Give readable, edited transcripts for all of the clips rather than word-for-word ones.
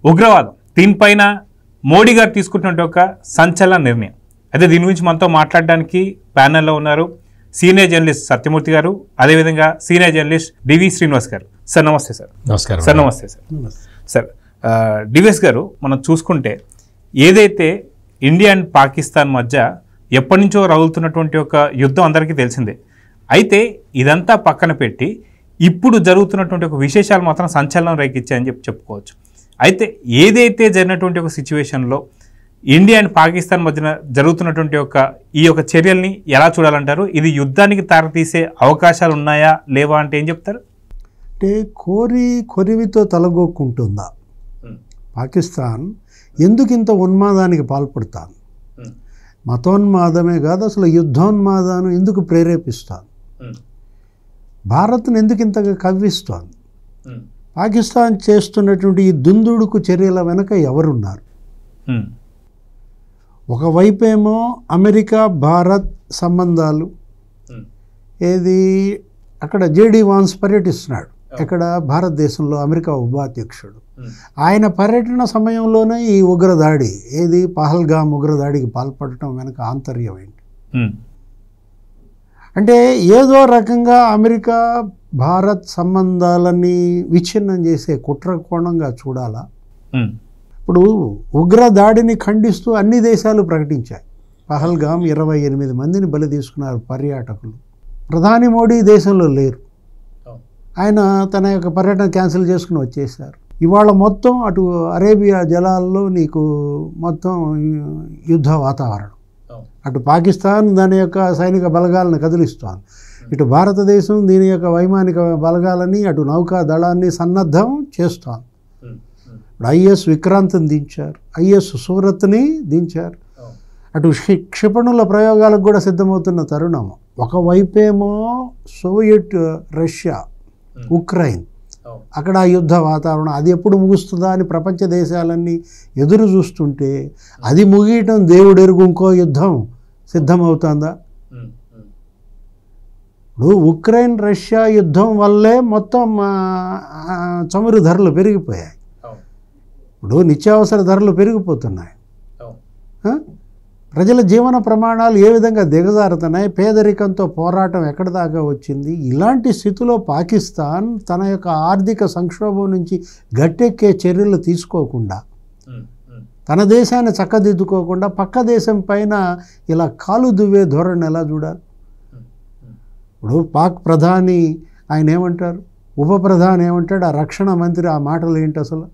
ఉగ్రవాదం దీనిపైన మోడీ గారు తీసుకుంటున్న ఒక సంచలన నిర్ణయం. అయితే దీని గురించి మనతో మాట్లాడడానికి ప్యానెల్లో ఉన్నారు సీనియర్ జర్నలిస్ట్ సత్యమూర్తి గారు, అదేవిధంగా సీనియర్ జర్నలిస్ట్ డివి శ్రీనివాస్ గారు. సార్ నమస్తే సార్. నమస్కారం సార్. నమస్తే సార్. సార్ డివిఎస్ గారు, మనం చూసుకుంటే ఏదైతే ఇండియా అండ్ పాకిస్తాన్ మధ్య ఎప్పటి నుంచో రగులుతున్నటువంటి ఒక యుద్ధం అందరికీ తెలిసిందే. అయితే ఇదంతా పక్కన పెట్టి ఇప్పుడు జరుగుతున్నటువంటి ఒక విశేషాలు మాత్రం సంచలనం రేకిచ్చాయని చెప్పుకోవచ్చు. అయితే ఏదైతే జరిగినటువంటి ఒక సిచ్యువేషన్లో ఇండియా అండ్ పాకిస్తాన్ మధ్యన జరుగుతున్నటువంటి ఈ యొక్క చర్యల్ని ఎలా చూడాలంటారు? ఇది యుద్ధానికి తారతీసే అవకాశాలు ఉన్నాయా లేవా అంటే ఏం చెప్తారు? అంటే కొరివితో తలగొక్కుంటుందా పాకిస్తాన్? ఎందుకు ఇంత ఉన్మాదానికి పాల్పడతాను? మతోన్మాదమే కాదు, అసలు యుద్ధోన్మాదాన్ని ఎందుకు ప్రేరేపిస్తాను? భారత్ను ఎందుకు ఇంతగా కవ్విస్తాను? పాకిస్తాన్ చేస్తున్నటువంటి ఈ దుందుడుకు చర్యల వెనక ఎవరున్నారు? ఒకవైపేమో అమెరికా భారత్ సంబంధాలు, ఏది అక్కడ జేడి వాన్స్ పర్యటిస్తున్నాడు, ఇక్కడ భారతదేశంలో అమెరికా ఉపాధ్యక్షుడు. ఆయన పర్యటన సమయంలోనే ఈ ఉగ్రదాడి, ఏది పహల్గామ్ ఉగ్రదాడికి పాల్పడటం వెనక ఆంతర్యం ఏంటి? అంటే ఏదో రకంగా అమెరికా భారత్ సంబంధాలని విచ్ఛిన్నం చేసే కుట్ర కోణంగా చూడాలా? ఇప్పుడు ఉగ్రదాడిని ఖండిస్తూ అన్ని దేశాలు ప్రకటించాయి. పహల్గామ్ 28 మందిని బలి తీసుకున్నారు పర్యాటకులు. ప్రధాని మోడీ దేశంలో లేరు, ఆయన తన యొక్క పర్యటన క్యాన్సిల్ చేసుకుని వచ్చేసారు. ఇవాళ మొత్తం అటు అరేబియా జలాల్లో నీకు మొత్తం యుద్ధ వాతావరణం. అటు పాకిస్తాన్ దాని యొక్క సైనిక బలగాలను కదిలిస్తోంది, ఇటు భారతదేశం దీని యొక్క వైమానిక బలగాలని, అటు నౌకా దళాన్ని సన్నద్ధం చేస్తోంది. ఇప్పుడు ఐఎస్ విక్రాంత్ని దించారు, ఐఎస్ సూరత్ని దించారు, అటు క్షిపణుల ప్రయోగాలకు కూడా సిద్ధమవుతున్న తరుణం. ఒకవైపేమో సోవియట్ రష్యా ఉక్రెయిన్, అక్కడ యుద్ధ వాతావరణం, అది ఎప్పుడు ముగుస్తుందా అని ప్రపంచ దేశాలన్నీ ఎదురు చూస్తుంటే, అది ముగియటం దేవుడెరుగు ఇంకో యుద్ధం సిద్ధమవుతుందా? ఇప్పుడు ఉక్రెయిన్ రష్యా యుద్ధం వల్లే మొత్తం చమురు ధరలు పెరిగిపోయాయి. ఇప్పుడు నిత్యావసర ధరలు పెరిగిపోతున్నాయి, ప్రజల జీవన ప్రమాణాలు ఏ విధంగా దిగజారుతున్నాయి, పేదరికంతో పోరాటం ఎక్కడి దాకా వచ్చింది. ఇలాంటి స్థితిలో పాకిస్తాన్ తన యొక్క ఆర్థిక సంక్షోభం నుంచి గట్టెక్కే చర్యలు తీసుకోకుండా, తన దేశాన్ని చక్కదిద్దుకోకుండా పక్క దేశం పైన ఇలా కాలు దువ్వే ధోరణి ఎలా చూడాలి? ఇప్పుడు పాక్ ప్రధాని ఆయన ఏమంటారు, ఉప ప్రధాని ఏమంటాడు, ఆ రక్షణ మంత్రి ఆ మాటలు ఏంటి అసలు?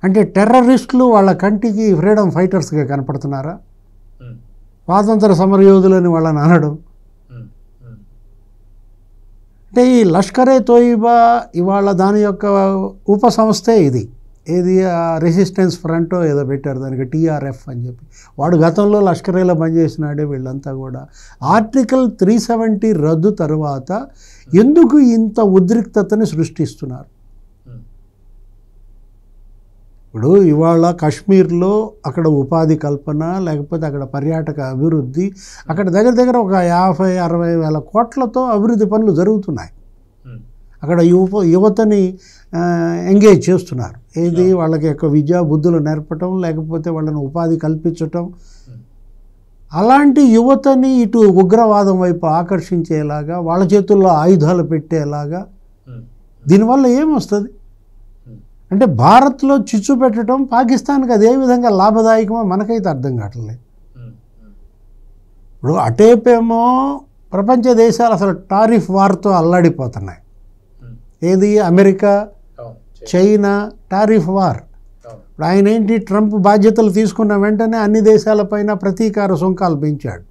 అంటే టెర్రరిస్టులు వాళ్ళ కంటికి ఫ్రీడమ్ ఫైటర్స్గా కనపడుతున్నారా? స్వాతంత్ర సమరయోధులని వాళ్ళని అనడం అంటే, ఈ లష్కరే తోయిబా ఇవాళ దాని యొక్క ఉపసంస్థే ఇది, ఏది రెసిస్టెన్స్ ఫ్రంట్ ఏదో పెట్టారు దానికి, TRF అని చెప్పి. వాడు గతంలో లష్కరేలో పనిచేసినాడే. వీళ్ళంతా కూడా ఆర్టికల్ 370 రద్దు తర్వాత ఎందుకు ఇంత ఉద్రిక్తతని సృష్టిస్తున్నారు? ఇప్పుడు ఇవాళ కాశ్మీర్లో అక్కడ ఉపాధి కల్పన, లేకపోతే అక్కడ పర్యాటక అభివృద్ధి, అక్కడ దగ్గర ఒక 50-60 వేల కోట్లతో అభివృద్ధి పనులు జరుగుతున్నాయి. అక్కడ యువతని ఎంగేజ్ చేస్తున్నారు, ఏది వాళ్ళకి యొక్క విద్యా బుద్ధులు నేర్పటం, లేకపోతే వాళ్ళని ఉపాధి కల్పించటం. అలాంటి యువతని ఇటు ఉగ్రవాదం వైపు ఆకర్షించేలాగా, వాళ్ళ చేతుల్లో ఆయుధాలు పెట్టేలాగా, దీనివల్ల ఏమొస్తుంది? అంటే భారత్లో చిచ్చు పెట్టడం పాకిస్తాన్కి అదే విధంగా లాభదాయకమో మనకైతే అర్థం కావట్లేదు. ఇప్పుడు అటేపేమో ప్రపంచ దేశాలు అసలు టారిఫ్ వార్తో అల్లాడిపోతున్నాయి, ఏది అమెరికా చైనా టారిఫ్ వార్. ఇప్పుడు ఆయన ఏంటి, ట్రంప్ బాధ్యతలు తీసుకున్న వెంటనే అన్ని దేశాలపైన ప్రతీకార సుంకాలు పెంచాడు.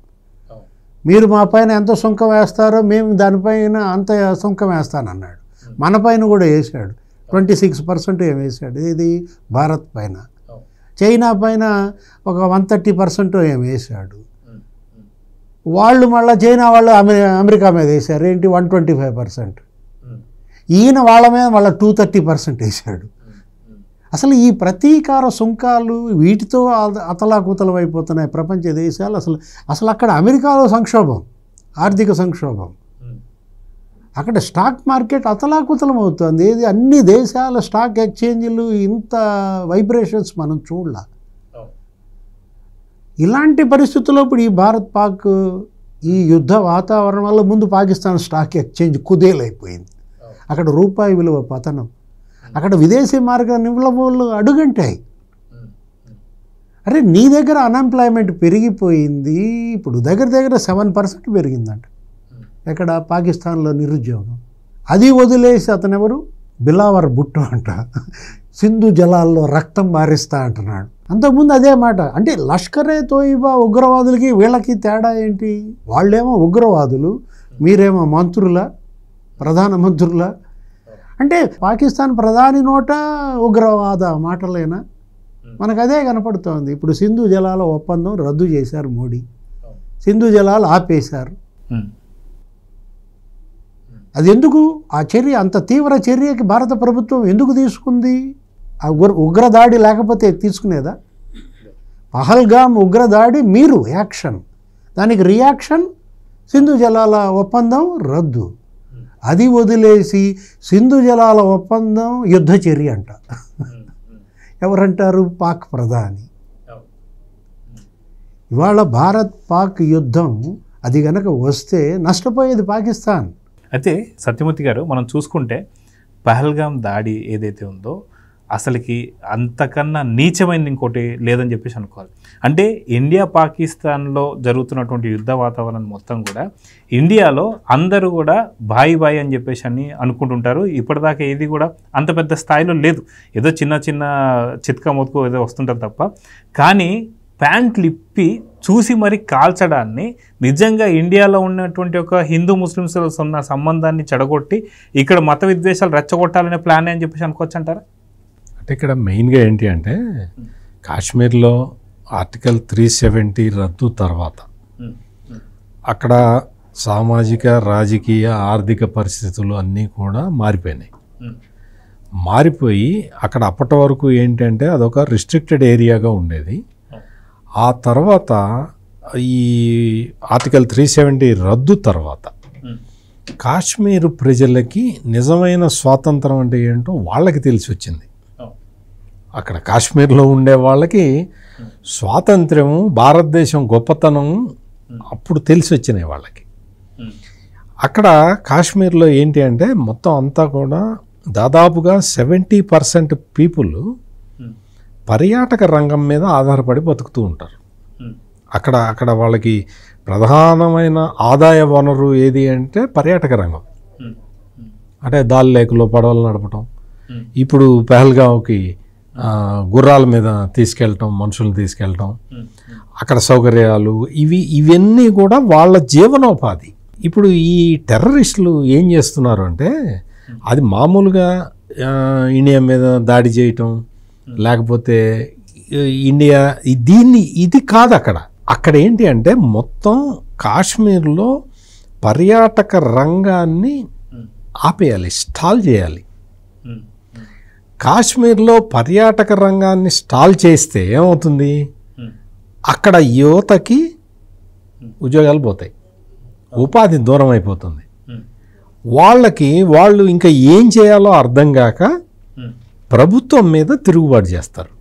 మీరు మా పైన ఎంత సుంకం వేస్తారో మేము దానిపైన అంత సుంకం వేస్తానన్నాడు. మన పైన కూడా వేసాడు, 26% ఏం వేసాడు, ఇది భారత్ పైన. చైనా పైన ఒక 130% ఏం వేసాడు. వాళ్ళు మళ్ళీ చైనా వాళ్ళు అమెరికా మీద వేసారు, ఏంటి 125%. ఈయన వాళ్ళ మీద మళ్ళీ 230% వేసాడు. అసలు ఈ ప్రతీకార సుంకాలు వీటితో అతలాకుతలం అయిపోతున్నాయి ప్రపంచ దేశాలు. అసలు అక్కడ అమెరికాలో సంక్షోభం, ఆర్థిక సంక్షోభం. అక్కడ స్టాక్ మార్కెట్ అతలాకుతలం అవుతుంది. ఏది అన్ని దేశాల స్టాక్ ఎక్స్చేంజ్లు ఇంత వైబ్రేషన్స్ మనం చూడాల. ఇలాంటి పరిస్థితుల్లో ఇప్పుడు ఈ భారత్ పాక్ ఈ యుద్ధ వాతావరణం వల్ల ముందు పాకిస్తాన్ స్టాక్ ఎక్స్చేంజ్ కుదేలైపోయింది. అక్కడ రూపాయి విలువ పతనం, అక్కడ విదేశీ మార్గ నిల్వలు అడుగంటాయి. అరే నీ దగ్గర అన్ఎంప్లాయ్మెంట్ పెరిగిపోయింది, ఇప్పుడు దగ్గర 7% పెరిగిందంట ఎక్కడ పాకిస్తాన్లో నిరుద్యోగం. అది వదిలేసి అతనెవరు, బిలావర్ భుట్టో అంట, సింధు జలాల్లో రక్తం మారిస్తా అంటున్నాడు. అంతకుముందు అదే మాట. అంటే లష్కరే తోయిబా ఉగ్రవాదులకి వీళ్ళకి తేడా ఏంటి? వాళ్ళేమో ఉగ్రవాదులు, మీరేమో మంత్రుల, ప్రధానమంత్రుల. అంటే పాకిస్తాన్ ప్రధాని నోట ఉగ్రవాద మాటలేనా? మనకు అదే కనపడుతోంది. ఇప్పుడు సింధు జలాల ఒప్పందం రద్దు చేశారు మోడీ, సింధు జలాలు ఆపేశారు. అది ఎందుకు? ఆ చర్య, అంత తీవ్ర చర్యకి భారత ప్రభుత్వం ఎందుకు తీసుకుంది? ఆ ఉగ్రదాడి లేకపోతే తీసుకునేదా? పహల్గామ్ ఉగ్రదాడి మీరు యాక్షన్, దానికి రియాక్షన్ సింధు జలాల ఒప్పందం రద్దు. అది వదిలేసి సింధు జలాల ఒప్పందం యుద్ధ చర్య అంట. ఎవరంటారు? పాక్ ప్రధాని. ఇవాళ భారత్ పాక్ యుద్ధం అది గనక వస్తే నష్టపోయేది పాకిస్తాన్. అయితే సత్యమూర్తి గారు, మనం చూసుకుంటే పహల్గామ్ దాడి ఏదైతే ఉందో అసలుకి అంతకన్నా నీచమైంది ఇంకోటి లేదని చెప్పేసి అనుకోవాలి. అంటే ఇండియా పాకిస్తాన్లో జరుగుతున్నటువంటి యుద్ధ వాతావరణం మొత్తం కూడా ఇండియాలో అందరూ కూడా బాయి అని చెప్పేసి అని అనుకుంటుంటారు. ఇప్పటిదాకా ఏది కూడా అంత పెద్ద స్థాయిలో లేదు, ఏదో చిన్న చిత్కా మొత్తుకు ఏదో వస్తుంటారు తప్ప. కానీ ప్యాంట్లు ఇప్పి చూసి మరి కాల్చడాన్ని, నిజంగా ఇండియాలో ఉన్నటువంటి ఒక హిందూ ముస్లిమ్స్ ఉన్న సంబంధాన్ని చెడగొట్టి ఇక్కడ మత విద్వేషాలు రెచ్చగొట్టాలనే ప్లాన్ అని చెప్పేసి అనుకోవచ్చు అంటారా? అంటే ఇక్కడ మెయిన్గా ఏంటి అంటే కాశ్మీర్లో ఆర్టికల్ 370 రద్దు తర్వాత అక్కడ సామాజిక, రాజకీయ, ఆర్థిక పరిస్థితులు అన్నీ కూడా మారిపోయినాయి. మారిపోయి అక్కడ అప్పటి వరకు ఏంటంటే అదొక రిస్ట్రిక్టెడ్ ఏరియాగా ఉండేది. ఆ తర్వాత ఈ ఆర్టికల్ 370 రద్దు తర్వాత కాశ్మీర్ ప్రజలకి నిజమైన స్వాతంత్రం అంటే ఏంటో వాళ్ళకి తెలిసి వచ్చింది. అక్కడ కాశ్మీర్లో ఉండే వాళ్ళకి స్వాతంత్ర్యము, భారతదేశం గొప్పతనం అప్పుడు తెలిసి వచ్చినాయి వాళ్ళకి. అక్కడ కాశ్మీర్లో ఏంటి అంటే మొత్తం అంతా కూడా దాదాపుగా 70% పీపుల్ పర్యాటక రంగం మీద ఆధారపడి బతుకుతూ ఉంటారు. అక్కడ వాళ్ళకి ప్రధానమైన ఆదాయ వనరు ఏది అంటే పర్యాటక రంగం. అంటే దాల్ లేకులో పడవలు నడపటం, ఇప్పుడు పహల్గాంకి గుర్రాల మీద తీసుకెళ్ళటం, మనుషులను తీసుకెళ్ళటం, అక్కడ సౌకర్యాలు, ఇవన్నీ కూడా వాళ్ళ జీవనోపాధి. ఇప్పుడు ఈ టెర్రరిస్టులు ఏం చేస్తున్నారు అంటే అది మామూలుగా ఇండియా మీద దాడి చేయటం, లేకపోతే ఇండియా ఇది కాదు. అక్కడ ఏంటి అంటే మొత్తం కాశ్మీర్లో పర్యాటక రంగాన్ని ఆపేయాలి, స్టాల్ చేయాలి. కాశ్మీర్లో పర్యాటక రంగాన్ని స్టాల్ చేస్తే ఏమవుతుంది? అక్కడ యువతకి ఉద్యోగాలు పోతాయి, ఉపాధి దూరం అయిపోతుంది. వాళ్ళు ఇంకా ఏం చేయాలో అర్థం కాక ప్రభుత్వం మీద తిరుగుబాటు చేస్తారు,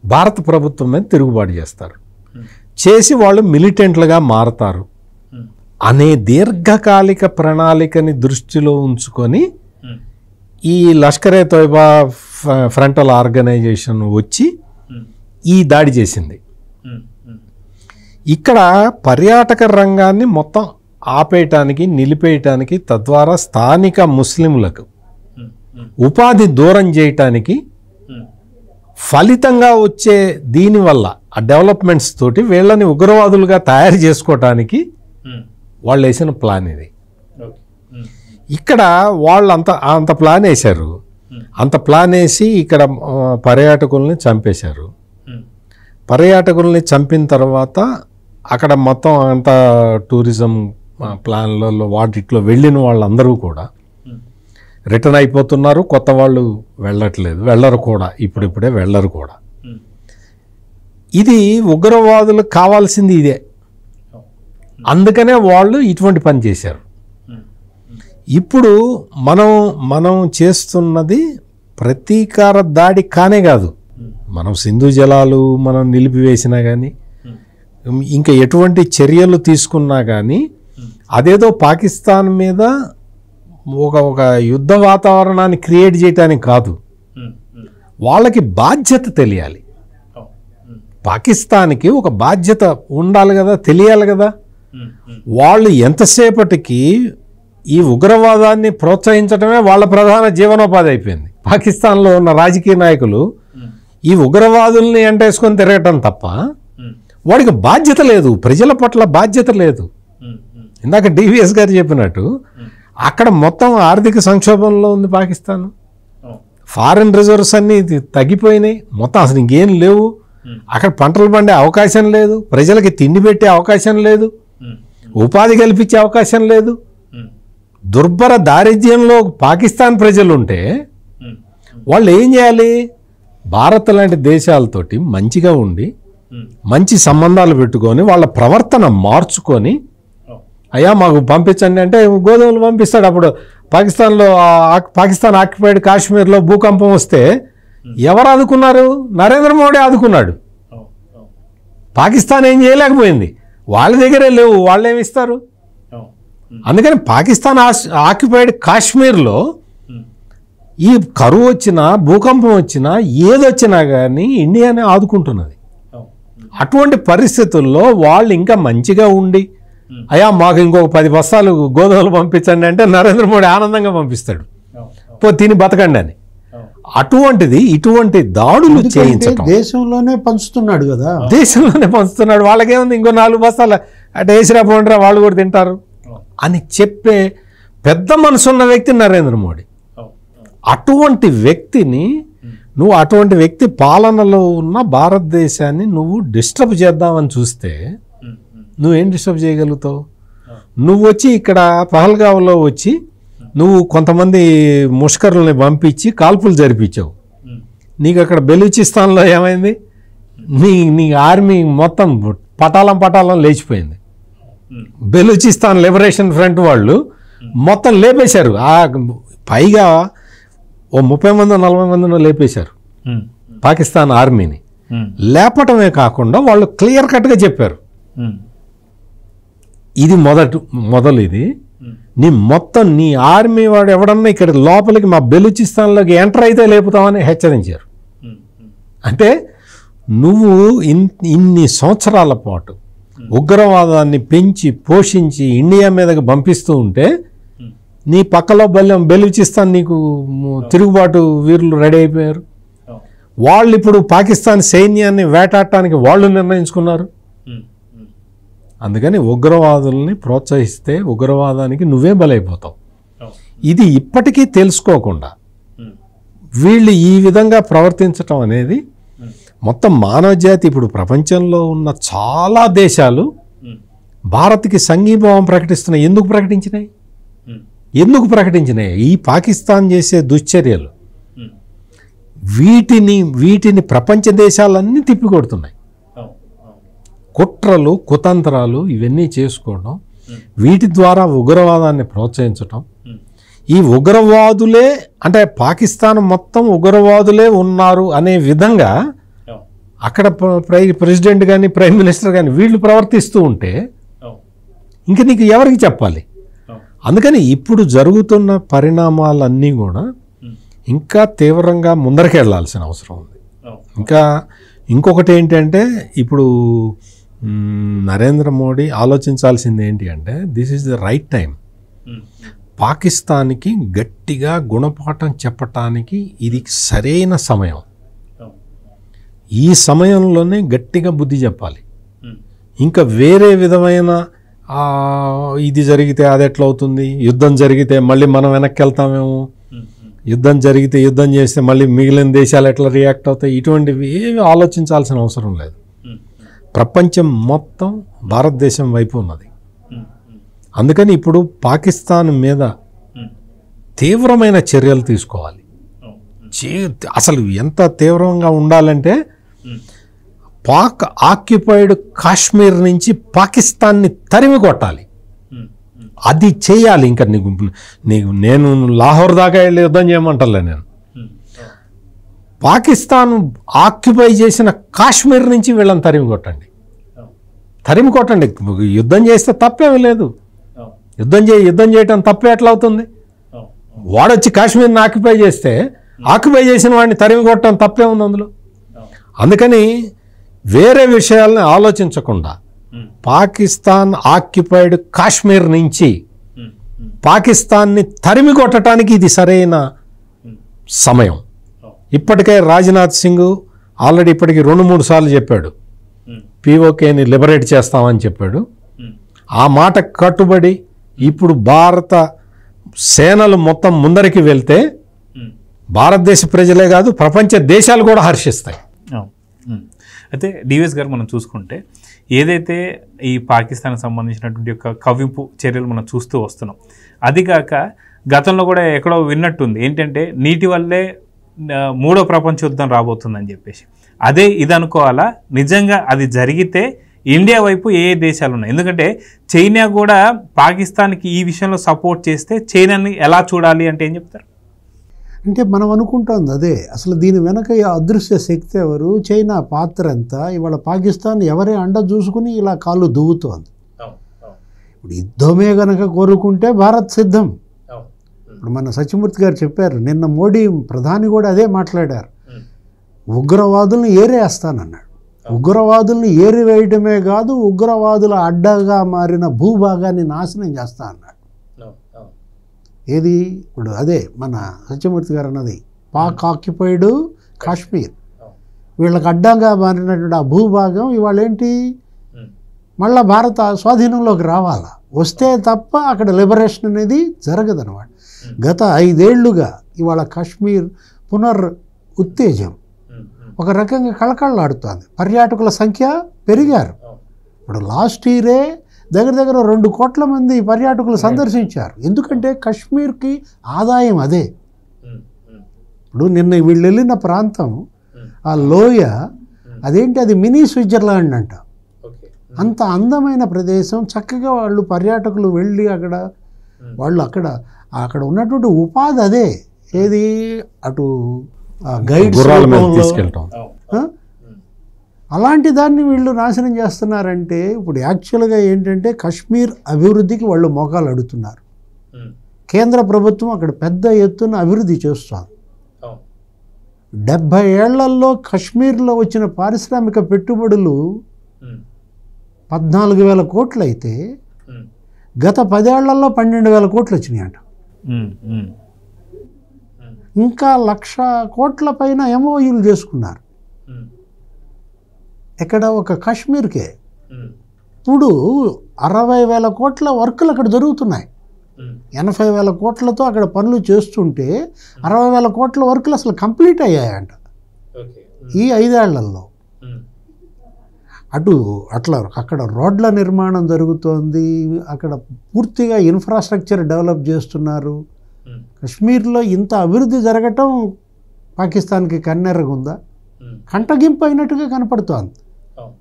భారత ప్రభుత్వం మీద తిరుగుబాటు చేస్తారు, చేసి వాళ్ళు మిలిటెంట్లుగా మారతారు అనే దీర్ఘకాలిక ప్రణాళికని దృష్టిలో ఉంచుకొని ఈ లష్కరే తోయిబా ఫ్రంటల్ ఆర్గనైజేషన్ వచ్చి ఈ దాడి చేసింది. ఇక్కడ పర్యాటక రంగాన్ని మొత్తం ఆపేయటానికి, నిలిపేయటానికి, తద్వారా స్థానిక ముస్లింలకు ఉపాధి దూరం చేయటానికి, ఫలితంగా వచ్చే దీనివల్ల ఆ డెవలప్మెంట్స్ తోటి వీళ్ళని ఉగ్రవాదులుగా తయారు చేసుకోవటానికి వాళ్ళు వేసిన ప్లాన్ ఇది. ఇక్కడ వాళ్ళు అంత ప్లాన్ వేశారు. అంత ప్లాన్ వేసి ఇక్కడ పర్యాటకుల్ని చంపేశారు. పర్యాటకుల్ని చంపిన తర్వాత అక్కడ మొత్తం అంత టూరిజం ప్లాన్లలో వాటిట్లో వెళ్ళిన వాళ్ళందరూ కూడా రిటర్న్ అయిపోతున్నారు. కొత్త వాళ్ళు వెళ్ళరు కూడా, ఇప్పుడిప్పుడే వెళ్ళరు కూడా. ఇది ఉగ్రవాదులకు కావాల్సింది ఇదే. అందుకనే వాళ్ళు ఇటువంటి పని చేశారు. ఇప్పుడు మనం చేస్తున్నది ప్రతీకార దాడి కానే కాదు. మనం సింధు జలాలు మనం నిలిపివేసినా కానీ, ఇంకా ఎటువంటి చర్యలు తీసుకున్నా కానీ అదేదో పాకిస్తాన్ మీద ఒక యుద్ధ వాతావరణాన్ని క్రియేట్ చేయడానికి కాదు. వాళ్ళకి బాధ్యత తెలియాలి. పాకిస్తాన్కి ఒక బాధ్యత ఉండాలి కదా, తెలియాలి కదా. వాళ్ళు ఎంతసేపటికి ఈ ఉగ్రవాదాన్ని ప్రోత్సహించడమే వాళ్ళ ప్రధాన జీవనోపాధి అయిపోయింది. పాకిస్తాన్లో ఉన్న రాజకీయ నాయకులు ఈ ఉగ్రవాదుల్ని ఎంటేసుకొని తిరగటం తప్ప వాడికి బాధ్యత లేదు, ప్రజల పట్ల బాధ్యత లేదు. ఇందాక డివిఎస్ గారు చెప్పినట్టు అక్కడ మొత్తం ఆర్థిక సంక్షోభంలో ఉంది పాకిస్తాన్. ఫారిన్ రిజర్వ్స్ అన్నీ తగ్గిపోయినాయి, మొత్తం అసలు ఇంకేం లేవు. అక్కడ పంటలు పండే అవకాశం లేదు, ప్రజలకి తిండి పెట్టే అవకాశం లేదు, ఉపాధి కల్పించే అవకాశం లేదు. దుర్భర దారిద్ర్యంలో పాకిస్తాన్ ప్రజలు ఉంటే వాళ్ళు ఏం చేయాలి? భారత్ లాంటి దేశాలతోటి మంచిగా ఉండి మంచి సంబంధాలు పెట్టుకొని వాళ్ళ ప్రవర్తన మార్చుకొని, అయ్యా మాకు పంపించండి అంటే గోధుమలు పంపిస్తాడు. అప్పుడు పాకిస్తాన్ ఆక్యుపైడ్ కాశ్మీర్లో భూకంపం వస్తే ఎవరు ఆదుకున్నారు? నరేంద్ర మోడీ ఆదుకున్నాడు. పాకిస్తాన్ ఏం చేయలేకపోయింది, వాళ్ళ దగ్గరే లేవు, వాళ్ళేమిస్తారు? అందుకని పాకిస్తాన్ ఆక్యుపైడ్ కాశ్మీర్లో ఈ కరువు వచ్చినా, భూకంపం వచ్చినా, ఏదొచ్చినా కానీ ఇండియానే ఆదుకుంటున్నది. అటువంటి పరిస్థితుల్లో వాళ్ళు ఇంకా మంచిగా ఉండి, అయ్యా మాకు ఇంకొక 10 బస్తాలు గోధుమలు పంపించండి అంటే నరేంద్ర మోడీ ఆనందంగా పంపిస్తాడు, తిని బతకండి అని. అటువంటిది ఇటువంటి దాడులు చేయించడం దేశంలోనే పంచుతున్నాడు కదా, దేశంలోనే పంచుతున్నాడు. వాళ్ళకేముంది, ఇంకో 4 బస్తాలు అటు వేసిరా పోండిరా వాళ్ళు కూడా తింటారు అని చెప్పే పెద్ద మనసున్న వ్యక్తి నరేంద్ర మోడీ. అటువంటి వ్యక్తిని నువ్వు, అటువంటి వ్యక్తి పాలనలో ఉన్న భారతదేశాన్ని నువ్వు డిస్టర్బ్ చేద్దామని చూస్తే నువ్వేం డిస్టర్బ్ చేయగలుగుతావు? నువ్వు వచ్చి ఇక్కడ పహల్గావ్లో వచ్చి నువ్వు కొంతమంది ముష్కరుల్ని పంపించి కాల్పులు జరిపించావు. నీకు అక్కడ బెలూచిస్తాన్లో ఏమైంది? నీ ఆర్మీ మొత్తం పటాలం లేచిపోయింది. బెలూచిస్తాన్ లిబరేషన్ ఫ్రంట్ వాళ్ళు మొత్తం లేపేశారు. పైగా ఓ 30 మంది 40 మందినో లేపేశారు పాకిస్తాన్ ఆర్మీని. లేపటమే కాకుండా వాళ్ళు క్లియర్ కట్గా చెప్పారు, ఇది మొదలు ఇది నీ ఆర్మీ వాడు ఎవడన్నా ఇక్కడ లోపలికి మా బెలూచిస్తాన్లోకి ఎంటర్ అయితే లేపుతామని హెచ్చరించారు. అంటే నువ్వు ఇన్ని సంవత్సరాల పాటు ఉగ్రవాదాన్ని పెంచి పోషించి ఇండియా మీదకి పంపిస్తూ ఉంటే నీ పక్కలో బెలూచిస్తాన్ నీకు తిరుగుబాటు వీరులు రెడీ అయిపోయారు. వాళ్ళు ఇప్పుడు పాకిస్తాన్ సైన్యాన్ని వేటాడటానికి వాళ్ళు నిర్ణయించుకున్నారు. అందుకని ఉగ్రవాదుల్ని ప్రోత్సహిస్తే ఉగ్రవాదానికి నువ్వే బలైపోతావు. ఇది ఇప్పటికీ తెలుసుకోకుండా వీళ్ళు ఈ విధంగా ప్రవర్తించటం అనేది మొత్తం మానవ జాతి, ఇప్పుడు ప్రపంచంలో ఉన్న చాలా దేశాలు భారత్కి సంఘీభావం ప్రకటిస్తున్నాయి. ఎందుకు ప్రకటించినాయి? ఈ పాకిస్తాన్ చేసే దుశ్చర్యలు వీటిని ప్రపంచ దేశాలన్నీ తిప్పికొడుతున్నాయి. కుట్రలు, కుతంత్రాలు ఇవన్నీ చేసుకోవడం, వీటి ద్వారా ఉగ్రవాదాన్ని ప్రోత్సహించటం. ఈ ఉగ్రవాదులే అంటే పాకిస్తాన్ మొత్తం ఉగ్రవాదులే ఉన్నారు అనే విధంగా అక్కడ ప్రెసిడెంట్ కానీ ప్రైమ్ మినిస్టర్ కానీ వీళ్ళు ప్రవర్తిస్తూ ఉంటే ఇంక నీకు ఎవరికి చెప్పాలి? అందుకని ఇప్పుడు జరుగుతున్న పరిణామాలన్నీ కూడా ఇంకా తీవ్రంగా ముందరికి వెళ్ళాల్సిన అవసరం ఉంది. ఇంకొకటి ఏంటంటే ఇప్పుడు నరేంద్ర మోడీ ఆలోచించాల్సింది ఏంటి అంటే, this is the right time. పాకిస్తాన్కి గట్టిగా గుణపాఠం చెప్పటానికి ఇది సరైన సమయం. ఈ సమయంలోనే గట్టిగా బుద్ధి చెప్పాలి. ఇంకా వేరే విధమైన ఇది జరిగితే అది ఎట్లా అవుతుంది, యుద్ధం జరిగితే మళ్ళీ మనం వెనక్కి వెళ్తామేమో, యుద్ధం జరిగితే యుద్ధం చేస్తే మళ్ళీ మిగిలిన దేశాలు ఎట్లా రియాక్ట్ అవుతాయి, ఇటువంటివి ఏమి ఆలోచించాల్సిన అవసరం లేదు. ప్రపంచం మొత్తం భారతదేశం వైపు ఉన్నది. అందుకని ఇప్పుడు పాకిస్తాన్ మీద తీవ్రమైన చర్యలు తీసుకోవాలి. అసలు ఎంత తీవ్రంగా ఉండాలంటే పాక్ ఆక్యుపైడ్ కాశ్మీర్ నుంచి పాకిస్తాన్ని తరిమి కొట్టాలి. అది చేయాలి. ఇంకా నేను లాహోర్ దాకా వెళ్ళి యుద్ధం చేయమంటలే నేను. పాకిస్తాన్ ఆక్యుపై చేసిన కాశ్మీర్ నుంచి వీళ్ళని తరిమి కొట్టండి. యుద్ధం చేస్తే తప్పేమీ లేదు. యుద్ధం చేయటం తప్పే ఎట్లా అవుతుంది? వాడొచ్చి కాశ్మీర్ని ఆక్యుపై చేస్తే ఆక్యుపై చేసిన వాడిని తరిమి కొట్టడం తప్పే ఉంది అందులో. అందుకని వేరే విషయాలని ఆలోచించకుండా పాకిస్తాన్ ఆక్యుపైడ్ కాశ్మీర్ నుంచి పాకిస్తాన్ని తరిమి కొట్టడానికి ఇది సరైన సమయం. ఇప్పటికే రాజ్నాథ్ సింగ్ ఆల్రెడీ ఇప్పటికి 2-3 సార్లు చెప్పాడు, పిఓకేని లిబరేట్ చేస్తామని చెప్పాడు. ఆ మాట కట్టుబడి ఇప్పుడు భారత సేనలు మొత్తం ముందరికి వెళ్తే భారతదేశ ప్రజలే కాదు ప్రపంచ దేశాలు కూడా హర్షిస్తాయి. అయితే డివిఎస్ గారు మనం చూసుకుంటే ఏదైతే ఈ పాకిస్తాన్కి సంబంధించినటువంటి యొక్క కవ్వింపు చర్యలు మనం చూస్తూ వస్తున్నాం, అది కాక గతంలో కూడా ఎక్కడో విన్నట్టుంది ఏంటంటే నీటి వల్లే 3వ ప్రపంచ యుద్ధం రాబోతుందని చెప్పేసి. అదే ఇది అనుకోవాలా? నిజంగా అది జరిగితే ఇండియా వైపు ఏ దేశాలు ఉన్నాయి? ఎందుకంటే చైనా కూడా పాకిస్తాన్కి ఈ విషయంలో సపోర్ట్ చేస్తే చైనాని ఎలా చూడాలి అంటే ఏం చెప్తారు? అంటే మనం అనుకుంటోంది అదే. అసలు దీని వెనక ఈ అదృశ్య శక్తి ఎవరు, చైనా పాత్ర ఎంత? ఇవాళ పాకిస్తాన్ ఎవరే అండ చూసుకుని ఇలా కాళ్ళు దువ్వుతోంది. ఇప్పుడు యుద్ధమే కనుక కోరుకుంటే భారత్ సిద్ధం. ఇప్పుడు మన సత్యమూర్తి గారు చెప్పారు, నిన్న మోడీ ప్రధాని కూడా అదే మాట్లాడారు, ఉగ్రవాదులను ఏరేస్తానన్నాడు. ఉగ్రవాదుల్ని ఏరివేయడమే కాదు, ఉగ్రవాదుల అడ్డగా మారిన భూభాగాన్ని నాశనం చేస్తా అన్నాడు. ఏది ఇప్పుడు అదే మన సత్యమూర్తి గారు అన్నది, పాక్ ఆక్యుపైడ్ కాశ్మీర్, వీళ్ళకి అడ్డంగా మారినటువంటి ఆ భూభాగం ఇవాళ ఏంటి మళ్ళీ భారత స్వాధీనంలోకి రావాలా, వస్తే తప్ప అక్కడ లిబరేషన్ అనేది జరగదన్నమాట. గత 5 ఏళ్లుగా ఇవాళ కాశ్మీర్ ఉత్తేజం ఒక రకంగా కళకళలాడుతోంది. పర్యాటకుల సంఖ్య పెరిగారు. ఇప్పుడు లాస్ట్ ఇయరే దగ్గర 2 కోట్ల మంది పర్యాటకులు సందర్శించారు. ఎందుకంటే కాశ్మీర్కి ఆదాయం అదే. ఇప్పుడు నిన్న వీళ్ళు వెళ్ళిన ప్రాంతం ఆ లోయ అదేంటి, అది మినీ స్విట్జర్లాండ్ అంట. అంత అందమైన ప్రదేశం, చక్కగా వాళ్ళు పర్యాటకులు వెళ్ళి వాళ్ళు అక్కడ ఉన్నటువంటి ఉపాధి అదే. ఏది అటు గైడ్ తీసుకెళ్ళటం, అలాంటి దాన్ని వీళ్ళు నాశనం చేస్తున్నారంటే ఇప్పుడు యాక్చువల్గా ఏంటంటే కాశ్మీర్ అభివృద్ధికి వాళ్ళు మోకాలు అడుగుతున్నారు. కేంద్ర ప్రభుత్వం అక్కడ పెద్ద ఎత్తున అభివృద్ధి చేస్తుంది. 70 ఏళ్లలో కాశ్మీర్లో వచ్చిన పారిశ్రామిక పెట్టుబడులు 14,000 కోట్లు అయితే గత 10 ఏళ్లలో 12,000 కోట్లు వచ్చినాయంట. ఇంకా 1,00,000 కోట్ల పైన ఎంఓయూలు చేసుకున్నారు. ఎక్కడ ఒక కాశ్మీర్కే ఇప్పుడు 60,000 కోట్ల వర్కులు అక్కడ జరుగుతున్నాయి. 80,000 కోట్లతో అక్కడ పనులు చేస్తుంటే 60,000 కోట్ల వర్కులు అసలు కంప్లీట్ అయ్యాయంట ఈ 5 ఏళ్లలో. అక్కడ రోడ్ల నిర్మాణం జరుగుతోంది, అక్కడ పూర్తిగా ఇన్ఫ్రాస్ట్రక్చర్ డెవలప్ చేస్తున్నారు. కాశ్మీర్లో ఇంత అభివృద్ధి జరగటం పాకిస్తాన్కి కన్నెర్రగుందా? కంటగింపు అయినట్టుగా కనపడుతోంది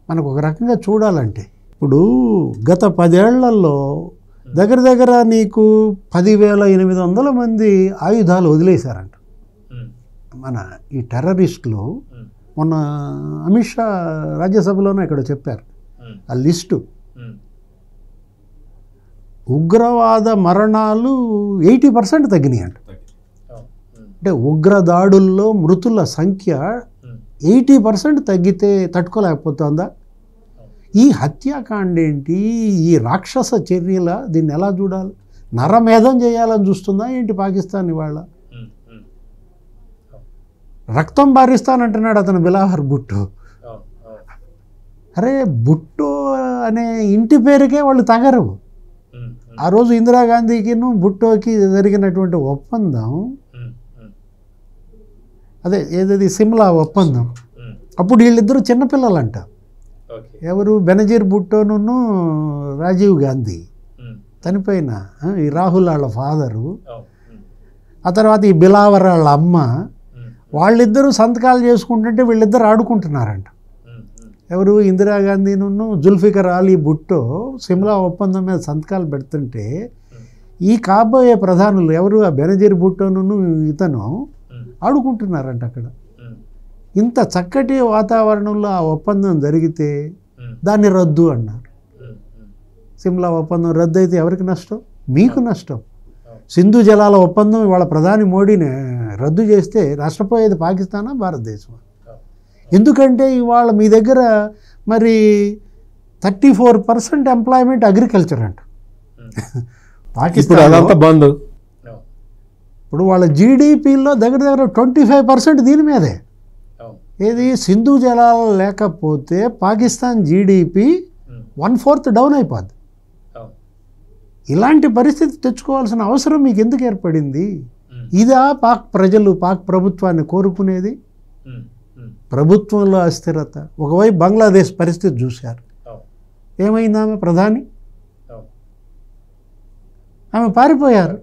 మనకు ఒక రకంగా చూడాలంటే. ఇప్పుడు గత 10 ఏళ్లలో దగ్గర నీకు 10,800 మంది ఆయుధాలు వదిలేశారంట మన ఈ టెర్రరిస్టులు. మొన్న అమిత్ షా రాజ్యసభలోనే ఇక్కడ చెప్పారు ఆ లిస్టు. ఉగ్రవాద మరణాలు 80% తగ్గినాయి అంట. అంటే ఉగ్రదాడుల్లో మృతుల సంఖ్య 80% తగ్గితే తట్టుకోలేకపోతుందా? ఈ హత్యాకాండ ఏంటి, ఈ రాక్షస చర్యల దీన్ని ఎలా చూడాలి? నరమేధం చేయాలని చూస్తుందా ఏంటి పాకిస్తాన్ ఇవాళ? రక్తం బారిస్తానంటున్నాడు అతను బిలావర్ భుట్టో. అరే భుట్టో అనే ఇంటి పేరుకే వాళ్ళు తగరు. ఆ రోజు ఇందిరాగాంధీకిను భుట్టోకి జరిగినటువంటి ఒప్పందం అదే ఏదది సిమ్లా ఒప్పందం, అప్పుడు వీళ్ళిద్దరూ చిన్నపిల్లలంట. ఎవరు, బెనజీర్ భుట్టోను రాజీవ్ గాంధీ చనిపోయిన ఈ రాహుల్ వాళ్ళ ఫాదరు, ఆ తర్వాత ఈ బిలావర్ వాళ్ళ అమ్మ, వాళ్ళిద్దరూ సంతకాలు చేసుకుంటుంటే వీళ్ళిద్దరు ఆడుకుంటున్నారంట. ఎవరు, ఇందిరాగాంధీను జుల్ఫికర్ అలీ భుట్టో సిమ్లా ఒప్పందం మీద సంతకాలు పెడుతుంటే ఈ కాబోయే ప్రధానులు ఎవరు, ఆ బెనజీర్ భుట్టోను ఇతను ఆడుకుంటున్నారంట అక్కడ. ఇంత చక్కటి వాతావరణంలో ఆ ఒప్పందం జరిగితే దాన్ని రద్దు అన్నారు. సిమ్లా ఒప్పందం రద్దు అయితే ఎవరికి నష్టం? మీకు నష్టం. సింధు జలాల ఒప్పందం ఇవాళ ప్రధాని మోడీని రద్దు చేస్తే నష్టపోయేది పాకిస్తానా, భారతదేశమా? ఎందుకంటే ఇవాళ మీ దగ్గర మరి 34% ఎంప్లాయ్మెంట్ అగ్రికల్చర్ అంట. పాకిస్తాన్ అదంతా బంద్. ఇప్పుడు వాళ్ళ జీడిపిలో దగ్గర 25% దీని మీదే. ఏది సింధు జలాలు లేకపోతే పాకిస్తాన్ జీడిపి 1/4 డౌన్ అయిపోద్ది. ఇలాంటి పరిస్థితి తెచ్చుకోవాల్సిన అవసరం మీకు ఎందుకు ఏర్పడింది? ఇదా పాక్ ప్రజలు, పాక్ ప్రభుత్వాన్ని కోరుకునేది? ప్రభుత్వంలో అస్థిరత. ఒకవైపు బంగ్లాదేశ్ పరిస్థితి చూశారు. ఏమైంది? ఆమె ప్రధాని, ఆమె పారిపోయారు.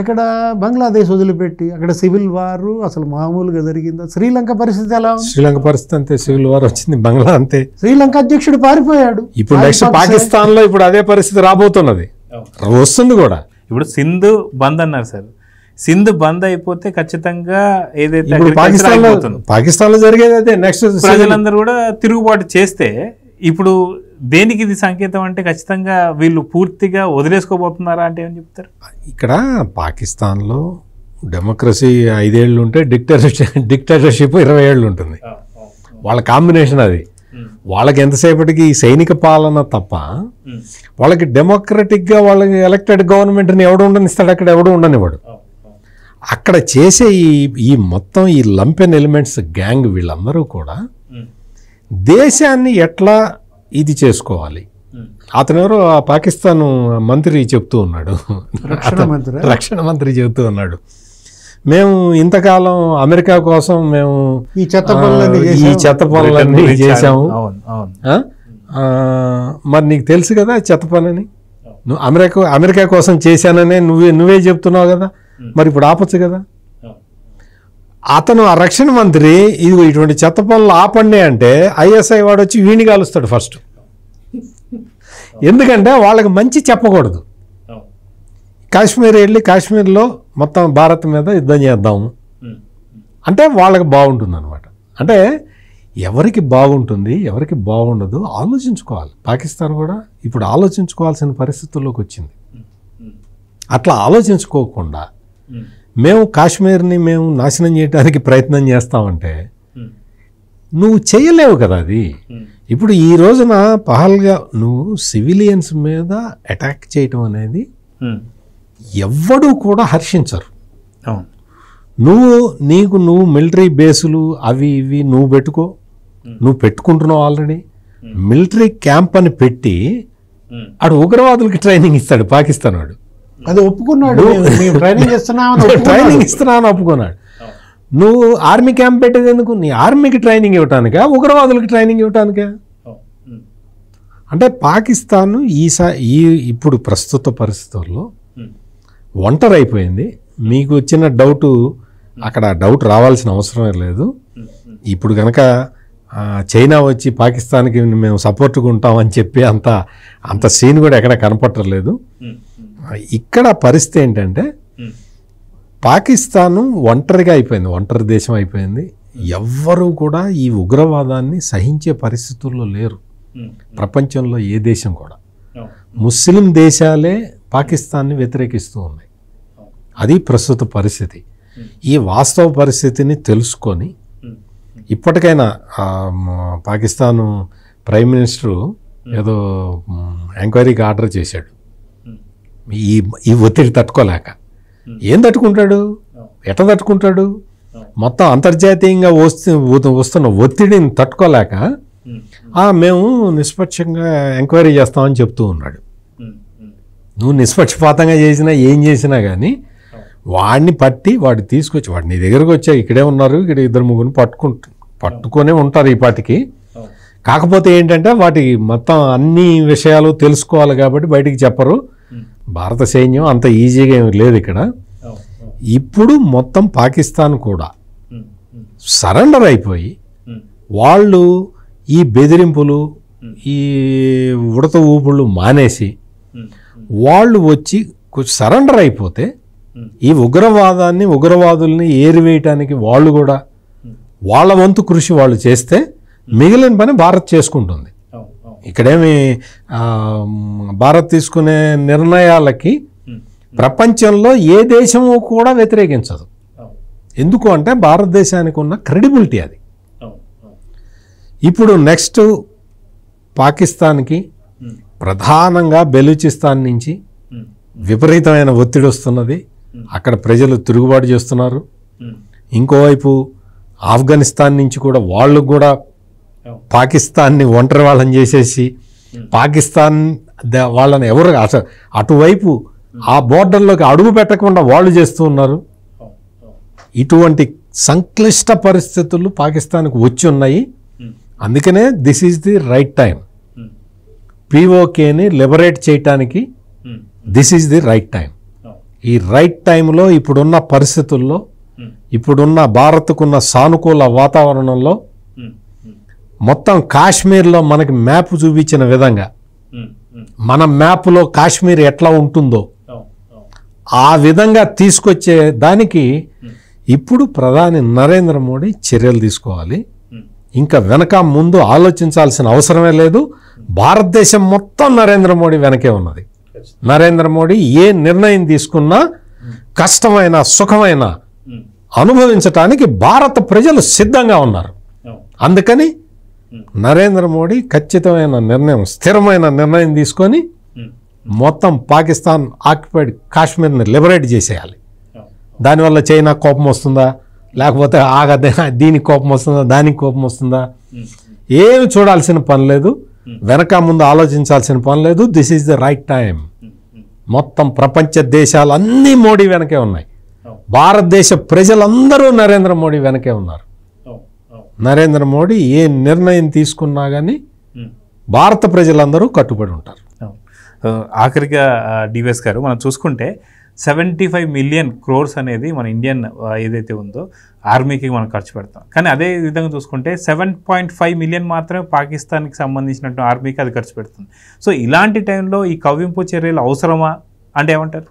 ఎక్కడ? బంగ్లాదేశ్ వదిలిపెట్టి. అక్కడ సివిల్ వారు అసలు మామూలుగా జరిగిందా? శ్రీలంక పరిస్థితి ఎలా ఉంది? శ్రీలంక పరిస్థితి అంతే, సివిల్ వార్ వచ్చింది. బంగ్లా అంతే. శ్రీలంక అధ్యక్షుడు పారిపోయాడు. ఇప్పుడు నెక్స్ట్ పాకిస్తాన్ లో ఇప్పుడు అదే పరిస్థితి రాబోతున్నది, వస్తుంది కూడా. ఇప్పుడు సింధు బంద్ అన్నారు సార్. సింధు బంద్ అయిపోతే ఖచ్చితంగా ఏదైతే పాకిస్తాన్ లో జరిగేది అదే. నెక్స్ట్ ప్రజలందరూ కూడా తిరుగుబాటు చేస్తే ఇప్పుడు దేనికి ఇది సంకేతం అంటే ఖచ్చితంగా వీళ్ళు పూర్తిగా వదిలేసుకోబోతున్నారా అంటే ఏమని చెప్తారు? ఇక్కడ పాకిస్తాన్లో డెమోక్రసీ 5 ఏళ్ళు ఉంటే డిక్టేటర్షిప్ 20 ఏళ్ళు ఉంటుంది. వాళ్ళ కాంబినేషన్ అది. వాళ్ళకి ఎంతసేపటికి ఈ సైనిక పాలన తప్ప వాళ్ళకి డెమోక్రటిక్గా వాళ్ళకి ఎలక్టెడ్ గవర్నమెంట్ని ఎవడు ఉండనిస్తాడు? అక్కడ ఎవడు ఉండనివాడు. అక్కడ చేసే ఈ మొత్తం ఈ లంపెన్ ఎలిమెంట్స్ గ్యాంగ్ వీళ్ళందరూ కూడా దేశాన్ని ఎట్లా ఇది చేసుకోవాలి. అతను ఎవరో ఆ పాకిస్తాన్ మంత్రి చెప్తూ ఉన్నాడు, రక్షణ మంత్రి చెబుతూ ఉన్నాడు, మేము ఇంతకాలం అమెరికా కోసం మేము ఈ చెత్త పనులన్నీ చేసాము. మరి నీకు తెలుసు కదా చెత్త పని, నువ్వు అమెరికా కోసం చేశాననే నువ్వే చెప్తున్నావు కదా, మరి ఇప్పుడు ఆపచ్చు కదా. అతను ఆ రక్షణ మంత్రి ఇదిగో ఇటువంటి చెత్త పనులు ఆపండి అంటే ఐఎస్ఐ వాడు వచ్చి వీణి కాలుస్తాడు ఫస్ట్. ఎందుకంటే వాళ్ళకి మంచి చెప్పకూడదు. కాశ్మీర్ వెళ్ళి కాశ్మీర్లో మొత్తం భారత్ మీద యుద్ధం చేద్దాము అంటే వాళ్ళకి బాగుంటుంది అనమాట. అంటే ఎవరికి బాగుంటుంది ఎవరికి బాగుండదు ఆలోచించుకోవాలి. పాకిస్తాన్ కూడా ఇప్పుడు ఆలోచించుకోవాల్సిన పరిస్థితుల్లోకి వచ్చింది. అట్లా ఆలోచించుకోకుండా మేము కాశ్మీర్ని మేము నాశనం చేయడానికి ప్రయత్నం చేస్తామంటే నువ్వు చేయలేవు కదా అది. ఇప్పుడు ఈ రోజున పహల్గా నువ్వు సివిలియన్స్ మీద అటాక్ చేయటం అనేది ఎవ్వడూ కూడా హర్షించరు. నువ్వు మిలిటరీ బేసులు అవి ఇవి నువ్వు పెట్టుకో, నువ్వు పెట్టుకుంటున్నావు ఆల్రెడీ. మిలిటరీ క్యాంప్ అని పెట్టి ఆడు ఉగ్రవాదులకి ట్రైనింగ్ ఇస్తాడు పాకిస్తాన్ వాడు. అది ఒప్పుకున్నాడు, ట్రైనింగ్ ఇస్తున్నాను ఒప్పుకున్నాడు. నువ్వు ఆర్మీ క్యాంప్ పెట్టేది ఎందుకు? నీ ఆర్మీకి ట్రైనింగ్ ఇవ్వటానికా ఉగ్రవాదులకి ట్రైనింగ్ ఇవ్వటానికా? అంటే పాకిస్తాన్ ఇప్పుడు ప్రస్తుత పరిస్థితుల్లో ఒంటరి అయిపోయింది. మీకు వచ్చిన డౌట్ అక్కడ డౌట్ రావాల్సిన అవసరం లేదు. ఇప్పుడు కనుక చైనా వచ్చి పాకిస్తాన్కి మేము సపోర్ట్గా ఉంటామని చెప్పి అంత సీన్ కూడా ఎక్కడ కనపట్టలేదు. ఇక్కడ పరిస్థితి ఏంటంటే పాకిస్తాన్ ఒంటరిగా అయిపోయింది, ఒంటరి దేశం అయిపోయింది. ఎవ్వరూ కూడా ఈ ఉగ్రవాదాన్ని సహించే పరిస్థితుల్లో లేరు ప్రపంచంలో ఏ దేశం కూడా. ముస్లిం దేశాలే పాకిస్తాన్ని వ్యతిరేకిస్తూ ఉన్నాయి. అది ప్రస్తుత పరిస్థితి. ఈ వాస్తవ పరిస్థితిని తెలుసుకొని ఇప్పటికైనా పాకిస్తాన్ ప్రైమ్ మినిస్టరు ఏదో ఎంక్వైరీకి ఆర్డర్ చేశాడు. ఈ ఒత్తిడి తట్టుకోలేక ఏం తట్టుకుంటాడు, ఎట్లా తట్టుకుంటాడు? మొత్తం అంతర్జాతీయంగా వస్తున్న ఒత్తిడిని తట్టుకోలేక మేము నిష్పక్షంగా ఎంక్వైరీ చేస్తామని చెప్తూ ఉన్నాడు. నువ్వు నిష్పక్షపాతంగా చేసినా ఏం చేసినా కానీ వాడిని వాడిని తీసుకొచ్చి వాడు నీ దగ్గరకు వచ్చా ఇక్కడే ఉన్నారు, ఇక్కడ 2-3 పట్టుకొనే ఉంటారు ఈ పాటికి. కాకపోతే ఏంటంటే వాటి మొత్తం అన్ని విషయాలు తెలుసుకోవాలి కాబట్టి బయటికి చెప్పరు. భారత సైన్యం అంత ఈజీగా ఏమి లేదు ఇక్కడ. ఇప్పుడు మొత్తం పాకిస్తాన్ కూడా సరెండర్ అయిపోయి వాళ్ళు ఈ బెదిరింపులు ఈ ఉడత ఊపుళ్ళు మానేసి వాళ్ళు వచ్చి కొంచెం సరెండర్ అయిపోతే ఈ ఉగ్రవాదాన్ని ఉగ్రవాదుల్ని ఏరివేయటానికి వాళ్ళు కూడా వాళ్ళ వంతు కృషి వాళ్ళు చేస్తే మిగిలిన పని భారత్ చేసుకుంటుంది. ఇక్కడేమి భారత్ తీసుకునే నిర్ణయాలకి ప్రపంచంలో ఏ దేశము కూడా వ్యతిరేకించదు. ఎందుకు అంటే భారతదేశానికి ఉన్న క్రెడిబిలిటీ అది. ఇప్పుడు నెక్స్ట్ పాకిస్తాన్కి ప్రధానంగా బెలూచిస్తాన్ నుంచి విపరీతమైన ఒత్తిడి వస్తున్నది. అక్కడ ప్రజలు తిరుగుబాటు చేస్తున్నారు. ఇంకోవైపు ఆఫ్ఘనిస్తాన్ నుంచి కూడా వాళ్ళు కూడా పాకిస్తాన్ని ఒంటరి వాళ్ళని చేసేసి పాకిస్తాన్ వాళ్ళని ఎవరు అటువైపు ఆ బోర్డర్లోకి అడుగు పెట్టకుండా వాళ్ళు చేస్తూ ఉన్నారు. ఇటువంటి సంక్లిష్ట పరిస్థితులు పాకిస్తాన్కి వచ్చి ఉన్నాయి. అందుకనే this is the right time. పిఓకేని లిబరేట్ చేయటానికి this is the right time. ఈ రైట్ టైంలో ఇప్పుడున్న పరిస్థితుల్లో ఇప్పుడున్న భారత్కున్న సానుకూల వాతావరణంలో మొత్తం కాశ్మీర్లో మనకి మ్యాప్ చూపించిన విధంగా మన మ్యాప్లో కాశ్మీర్ ఎట్లా ఉంటుందో ఆ విధంగా తీసుకొచ్చే దానికి ఇప్పుడు ప్రధాని నరేంద్ర మోడీ చర్యలు తీసుకోవాలి. ఇంకా వెనక ముందు ఆలోచించాల్సిన అవసరమే లేదు. భారతదేశం మొత్తం నరేంద్ర మోడీ వెనకే ఉన్నది. నరేంద్ర మోడీ ఏ నిర్ణయం తీసుకున్నా కష్టమైన సుఖమైన అనుభవించటానికి భారత ప్రజలు సిద్ధంగా ఉన్నారు. అందుకని నరేంద్ర మోడీ ఖచ్చితమైన నిర్ణయం స్థిరమైన నిర్ణయం తీసుకొని మొత్తం పాకిస్తాన్ ఆక్యుపైడ్ కాశ్మీర్ని లిబరేట్ చేసేయాలి. దానివల్ల చైనా కోపం వస్తుందా, లేకపోతే దీనికి కోపం వస్తుందా, దానికి కోపం వస్తుందా, ఏమి చూడాల్సిన పని లేదు. వెనక ముందు ఆలోచించాల్సిన పని లేదు. This is the right time. మొత్తం ప్రపంచ దేశాలన్నీ మోడీ వెనకే ఉన్నాయి. భారతదేశ ప్రజలందరూ నరేంద్ర మోడీ వెనకే ఉన్నారు. నరేంద్ర మోడీ ఏ నిర్ణయం తీసుకున్నా కానీ భారత ప్రజలందరూ కట్టుబడి ఉంటారు. ఆఖరిగా డివిఎస్ గారు మనం చూసుకుంటే 75 మిలియన్ క్రోర్స్ అనేది మన ఇండియన్ ఏదైతే ఉందో ఆర్మీకి మనం ఖర్చు పెడతాం. కానీ అదే విధంగా చూసుకుంటే 7.5 మిలియన్ మాత్రమే పాకిస్తాన్కి సంబంధించినట్టు ఆర్మీకి అది ఖర్చు పెడుతుంది. సో ఇలాంటి టైంలో ఈ కవ్వింపు చర్యలు అవసరమా అంటే ఏమంటారు?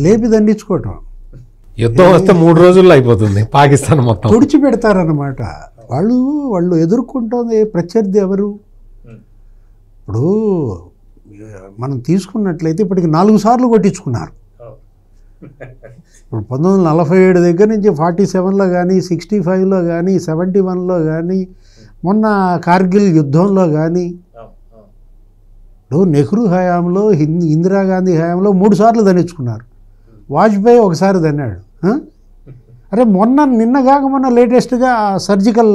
లేపి దండించుకోవటం. యుద్ధం వస్తే 3 రోజుల్లో అయిపోతుంది. పాకిస్తాన్ మొత్తం తుడిచిపెడతారన్నమాట. వాళ్ళు ఎదుర్కొంటుంది ప్రత్యర్థి ఎవరు? ఇప్పుడు మనం తీసుకున్నట్లయితే ఇప్పటికి 4 సార్లు కొట్టించుకున్నారు. ఇప్పుడు 1947 దగ్గర నుంచి 47లో కానీ 65లో కానీ 71లో కానీ మొన్న కార్గిల్ యుద్ధంలో కానీ ఇప్పుడు నెహ్రూ హయాంలో ఇందిరాగాంధీ హయాంలో 3 సార్లు దండించుకున్నారు. వాజ్పేయి ఒకసారి దన్నాడు. అరే నిన్న లేటెస్ట్గా సర్జికల్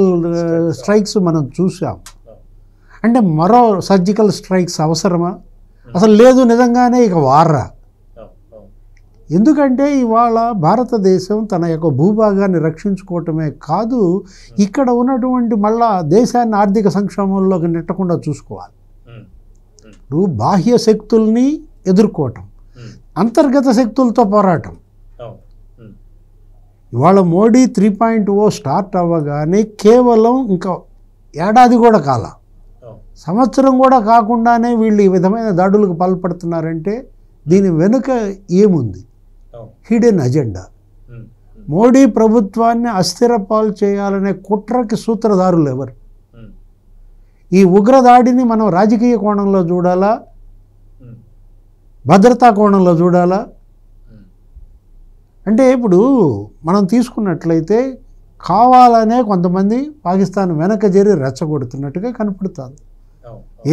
స్ట్రైక్స్ మనం చూసాం. అంటే మరో సర్జికల్ స్ట్రైక్స్ అవసరమా? అసలు లేదు. నిజంగానే ఇక వార్రా. ఎందుకంటే ఇవాళ భారతదేశం తన యొక్క భూభాగాన్ని రక్షించుకోవటమే కాదు, ఇక్కడ ఉన్నటువంటి మళ్ళా దేశాన్ని ఆర్థిక సంక్షోభంలోకి నెట్టకుండా చూసుకోవాలి. ఇప్పుడు బాహ్య శక్తుల్ని ఎదుర్కోవటం, అంతర్గత శక్తులతో పోరాటం. ఇవాళ మోడీ 3.0 స్టార్ట్ అవ్వగానే కేవలం ఇంకా ఏడాది కూడా కాల, సంవత్సరం కూడా కాకుండానే వీళ్ళు ఈ విధమైన దాడులకు పాల్పడుతున్నారంటే దీని వెనుక ఏముంది? Hidden agenda. మోడీ ప్రభుత్వాన్ని అస్థిరపాలు చేయాలనే కుట్రకి సూత్రధారులు ఎవరు? ఈ ఉగ్రదాడిని మనం రాజకీయ కోణంలో చూడాలా, భద్రతా కోణంలో చూడాలా? అంటే ఇప్పుడు మనం తీసుకున్నట్లయితే కావాలనే కొంతమంది పాకిస్తాన్ వెనక చేరి రెచ్చగొడుతున్నట్టుగా కనపడుతుంది.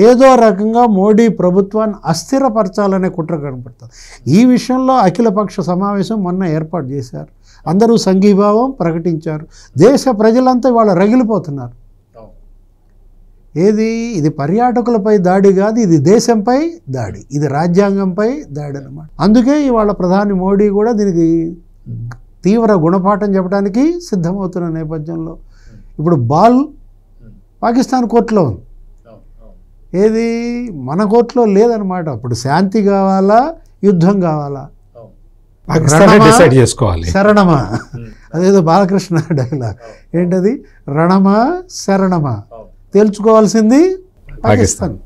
ఏదో రకంగా మోడీ ప్రభుత్వాన్ని అస్థిరపరచాలనే కుట్ర కనపడుతుంది. ఈ విషయంలో అఖిలపక్ష సమావేశం మొన్న ఏర్పాటు చేశారు. అందరూ సంఘీభావం ప్రకటించారు. దేశ ప్రజలంతా ఇవాళ రగిలిపోతున్నారు. ఇది పర్యాటకులపై దాడి కాదు, ఇది దేశంపై దాడి, ఇది రాజ్యాంగంపై దాడి అన్నమాట. అందుకే ఇవాళ ప్రధాని మోడీ కూడా దీనికి తీవ్ర గుణపాఠం చెప్పడానికి సిద్ధమవుతున్న నేపథ్యంలో ఇప్పుడు బాల్ పాకిస్తాన్ కోర్టులో ఉంది. మన కోర్టులో లేదనమాట. ఇప్పుడు శాంతి కావాలా, యుద్ధం కావాలా, డిసైడ్ చేసుకోవాలి. శరణమా, అదేదో బాలకృష్ణ డైలాగ్ ఏంటది, రణమా శరణమా, తేల్చుకోవాల్సింది పాకిస్తాన్.